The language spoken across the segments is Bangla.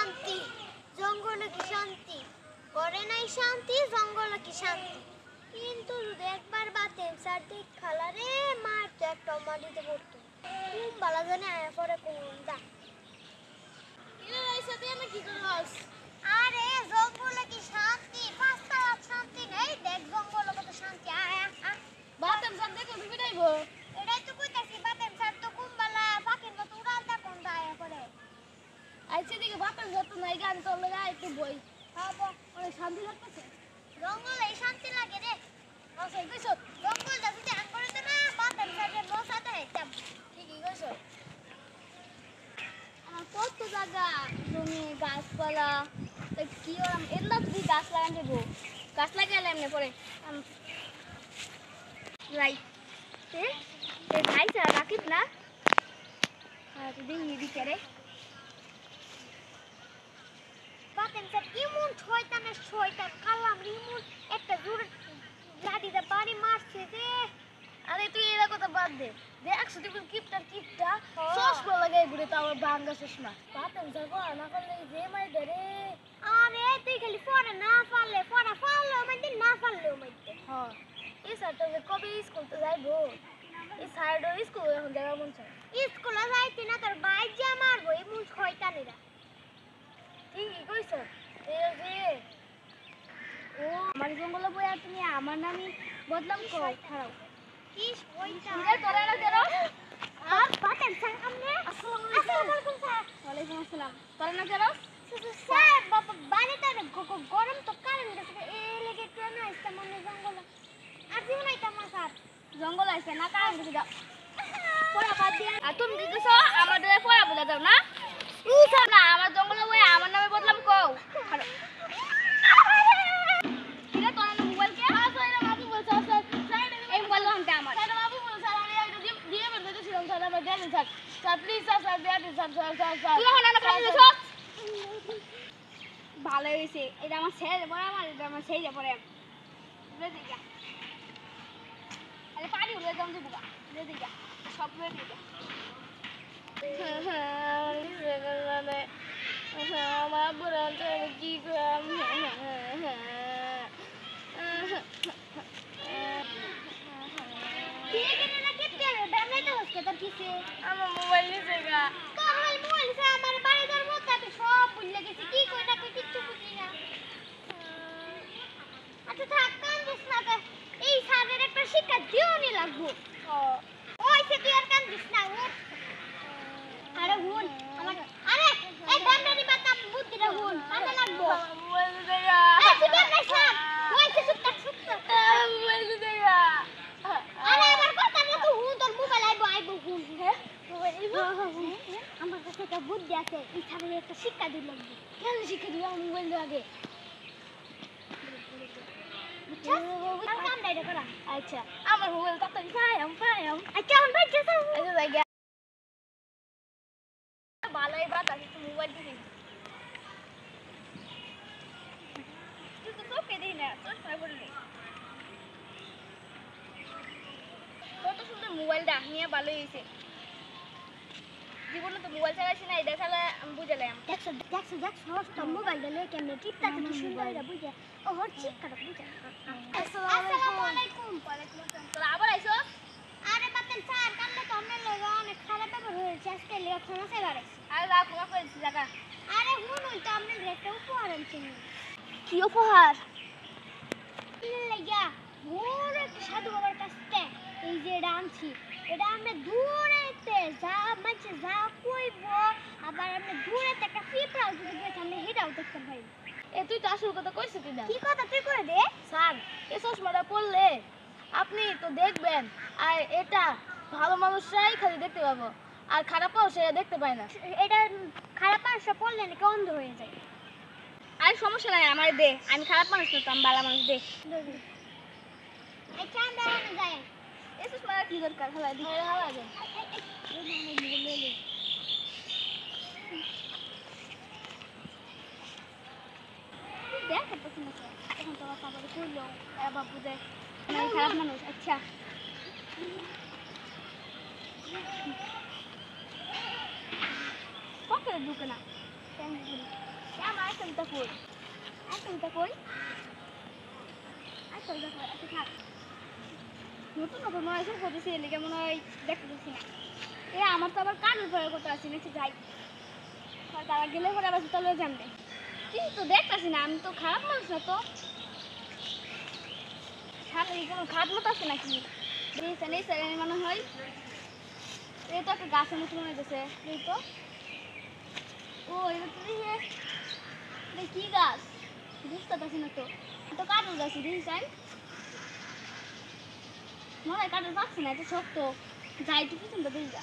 শান্তি, জঙ্গলে কি শান্তি, করে নাই শান্তি, জঙ্গলে কি শান্তি। কিন্তু যদি একবার বাতেন চারদিক খালারে মার তো একটা মাটিতে পড়তো, ঘুম বালা জানে আয়া পরে কোনটা। আরে জঙ্গলে কি শান্তি, পাঁচটা শান্তি নেই, দেখ জঙ্গলে কত শান্তি। বাতেম সার দেখো তুমি নাইব এটাই তো কইতাছি, বাতেন চার তো ঘুম বালা পাখির মতো উড়ালটা কোনটা আয়া পরে। আইছে দিকে বাতেম সার তো নাই, গান চলে যায় একটু বই হবো অনেক শান্তি লাগতেছে। জঙ্গলে শান্তি লাগে রে। আচ্ছা কইছো জঙ্গলটা যদি আন করে না বাতেন চারের বসাতে হেতাম। ঠিকই কইছো। আমার কত জায়গা জমি গাছপালা, তা কি ওরম এলা যদি গাছ লাগান দেবো, গাছ লাগাইলে এমনি পরে রাইট ভাই স্যার রাখিস না যদি দিকে রে বাতেন চার ইমন শয়তানের শয়তান কালাম ইমন একটা জোরে লাঠিতে বাড়ি মারছে যে। আরে তুই এরা কথা বাদ দে, দেখছো তুই কিপটা চশমা লাগাই ঘুরে, তো আমার ভাঙ্গা চশমা বাতেম যাবো না করলে যে মাই ধরে। আরে তুই খালি পড়া না পারলে পড়া পারলেও মাইতে না পারলেও মাইতে। হ্যাঁ এই স্যারটা যে কবে স্কুল তো যাইবো, এই স্যারটার স্কুল এখন যাওয়ার মন চায়। স্কুলে যাইতে না তোর বাইর যা মারবো এমন শয়তানেরা। ঠিকই কইছ। এই যে ও আমার জঙ্গলে বইয়া তুমি আমার নামই বদলাম কও খারাপ কি শয়তান নিজে তোরা না দেরো। আর বাতেন চার আমনে আসসালামু আলাইকুম স্যার। ওয়ালাইকুম আসসালাম। তোরা না দেরো স্যার বাবা বাড়িতে গরম তো কারেন্ট গেছে এই লেগে ট্রেন আসছে মনে জঙ্গলে আজি নাইতাম না স্যার। জঙ্গল আছে না কারণ কিছু দাও পড়া বাদ দিয়ে। আর তুমি দিতেছো আমাদের পড়া বলে দাও না রুসা না আমার জঙ্গলে বইয়া আমার নামে বদলাম কও খারাপ। ঠিক আছে তোরা মোবাইল কে আসলে বাবু বলছো স্যার এই মোবাইল আনতে আমার স্যার বাবু বলছো স্যার আমি এটা দিয়ে বলতেছিলাম স্যার আমার দেন sir sir please sir sir দেন স্যার স্যার স্যার স্যার তুই হনা না পারছিস। ভালো হইছে এটা আমার ছেলে পড়া আমার এটা আমার ছেলে পড়ে রেডি যা। আরে পানি উড়ে যাম যে বুকা রেডি যা সব রেডি যা। আমার বুড়াতে কি করাম আমার মোবাইল নিচে গা আমার বাড়ি ধর মধ্যে আমি সব ভুলে গেছি কি কই না কই কিচ্ছু বুঝি না। আচ্ছা থাক কান্দিস না তা, এই স্যারের একটা শিক্ষা দিওনি লাগবো। ওই সে তুই আর কান্দিস না উঠ। আরে হুন আমার আরে এই ডান্ডারি বাতাম বুদ্ধিটা হুন কান্দা লাগবো। মোবাইল নিচে গা এই তুই বের নাই স্যার ওই সে সুত্তা মোবাইল নিচে গা। আরে আমার কথা মতো হুন তোর মোবাইল আইবো হুন। হ্যাঁ আমার কাছে একটা বুদ্ধি আছে, এই স্যারের একটা শিক্ষা দিল লাগবে। কেন শিখে দিও আমার মোবাইল দিয়ে আগে। আচ্ছা আমার মোবাইল তাড়াতাড়ি পায়াম আচ্ছা এখন বাইর যা স্যার। আচ্ছা যাই গা ভালোই বাত আছে তো মোবাইল দিবি তুই তো চোখে দিই না চশমা পড়লি কত সুন্দর মোবাইলটা নিয়ে ভালোই হয়েছে। জীবনে তো মোবাইল চালাইছি না, এটা চালা আমি বুঝালাম। দেখছো মোবাইল দিলে কেমনে টিপটা কি সুন্দর এটা বুঝে ও হর শিক্ষাটা বুঝে। আসসালামু আলাইকুম। ওয়ালাইকুম আসসালাম। তোরা আবার আইছো? আরে বাতেন স্যার কালকে তো আমরা লগে অনেক খারাপ ব্যবহার হয়েছে, আজকে লেগে ক্ষমা চাইবার আইছি। আরে রাখ ক্ষমা করে দিছি জায়গা। আরে হুনুন তো আমরা একটা উপহার আনছি কি উপহার? লাগা বড় একটা সাধু বাবার কাছ থেকে এই যে এটা আনছি, এটা আমরা দূরেতে যা মানে যা কইব আবার আমরা দূরেতে একটা পিঁপড়া যদি গেছে আমরা হেটাও দেখতে পাই। এ তুই তো আসল কথা কইছ কি না? কি কথা তুই করে দে স্যার এই চশমাটা পরলে আপনি তো দেখবেন, আর এটা ভালো মানুষরাই খালি দেখতে পাবো, আর খারাপ মানুষরা দেখতে পায় না। এটা খারাপ মানুষ পড়লে নাকি অন্ধ হয়ে যায়। আর সমস্যা নাই আমার দে, আমি খারাপ মানুষ না তো আমি ভালো মানুষ দে। এই চান দেওয়ানো যায় এই চশমাটা কি দরকার? হালা দি হালা দে দেখ পছন্দ করে এখন তো বাবা করলো বাবু দেখ আমি খারাপ মানুষ। আচ্ছা পকেটে ঢুকে না। আমার আইটেমটা কই আইটেমটা কই আইটেমটা কই আচ্ছা থাক নতুন নতুন মনে হয় করতেছি এদিকে মনে হয় দেখতে পাচ্ছি না এ আমার তো আবার কানের পরে করতে আসছি না যাই তারা গেলে পরে আবার তাহলে জানবে কিন্তু দেখতেছি না আমি তো খারাপ মানুষ না তো কোনো খারাপ মতো আছে নাকি মনে হয় এই তো একটা গাছের মতো মনে হইতেছে এই তো ও এটা তো দেখে কি গাছ বুঝতে পারছি না তো তো কাঠের গাছ দেখি চাই মনে হয় কাঠের পাচ্ছি না এত শক্ত যাই তো পিছনটা দেখি যা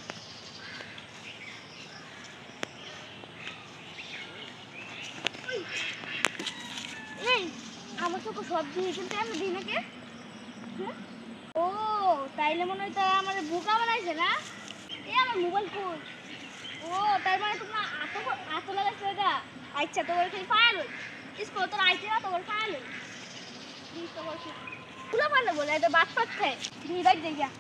এই আমার চোখ সব দিয়ে কিন্তু আমি দিই নাকি ও তাইলে মনে হয় তারা আমার বোকা বানাইছে না এ আমার মোবাইল ফোন ও তাই মানে তোমরা এত লাগাইছে এটা আচ্ছা তোমার খালি ফায়ার হই স্কুল তোর আইছে না তোমার ফায়ার হই তোমার খুলে পারলে বলে এটা বাদ পাচ্ছে দিই দেখ দেখিয়া